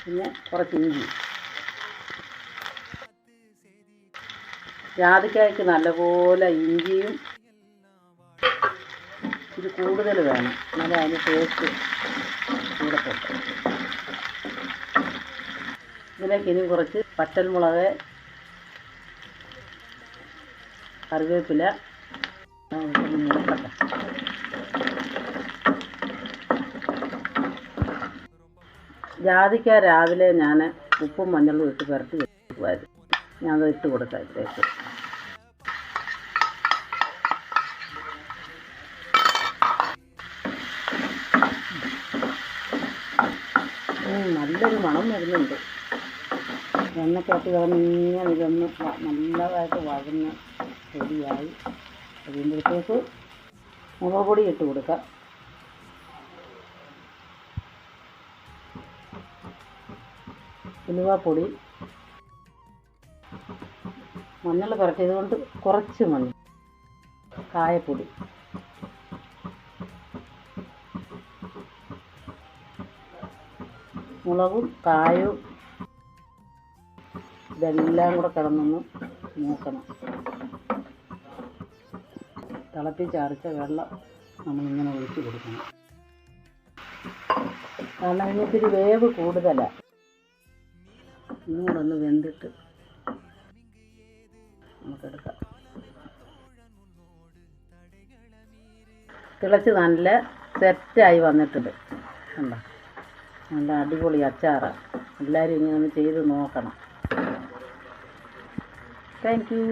പിന്നെ കുറച്ച് ഇഞ്ചി. ജാതിക്കായ്ക്ക് നല്ലപോലെ ഇഞ്ചിയും ഇത് കൂടുതൽ വേണം, എന്നാലും അതിന് ടേസ്റ്റ് കൂടപ്പെട്ടു. ഇതിലേക്ക് ഇനി കുറച്ച് പച്ചമുളക്, കറിവേപ്പില നോക്കട്ടെ. ജാതിക്ക രാവിലെ ഞാൻ ഉപ്പും മഞ്ഞളും ഇട്ട് പുരട്ടി വെക്കുമായിരുന്നു. ഞാനത് ഇട്ട് കൊടുക്കാം ഇതിലേക്ക്. നല്ലൊരു മണം വരുന്നുണ്ട്. എണ്ണക്കകത്ത് കിടന്നിങ്ങനെ ഇതൊന്ന് നല്ലതായിട്ട് വഴന്ന് റെഡിയായി കഴിയുമ്പോഴത്തേക്ക് മുളക് പൊടി ഇട്ട് കൊടുക്കാം. ഉലുവാപ്പൊടി, മഞ്ഞൾ പുരട്ടിയത് കൊണ്ട് കുറച്ച് മഞ്ഞൾ, കായപ്പൊടി, മുളകും കായവും ഇതെല്ലാം കൂടെ കിടന്നൊന്ന് നോക്കണം. തിളപ്പിച്ചരച്ച വെള്ളം നമ്മളിങ്ങനെ ഒഴിച്ച് കൊടുക്കണം. കാരണം ഇതിനൊത്തിരി വേവ് കൂടുതലാണ്. ഇങ്ങോട്ടൊന്ന് വെന്തിട്ട് നമുക്കെടുക്കാം. തിളച്ച് നല്ല സെറ്റായി വന്നിട്ടുണ്ട്. കണ്ടോ, നല്ല അടിപൊളി അച്ചാറാണ്. എല്ലാവരും ഇങ്ങനെ ഒന്ന് ചെയ്ത് നോക്കണം. Thank you.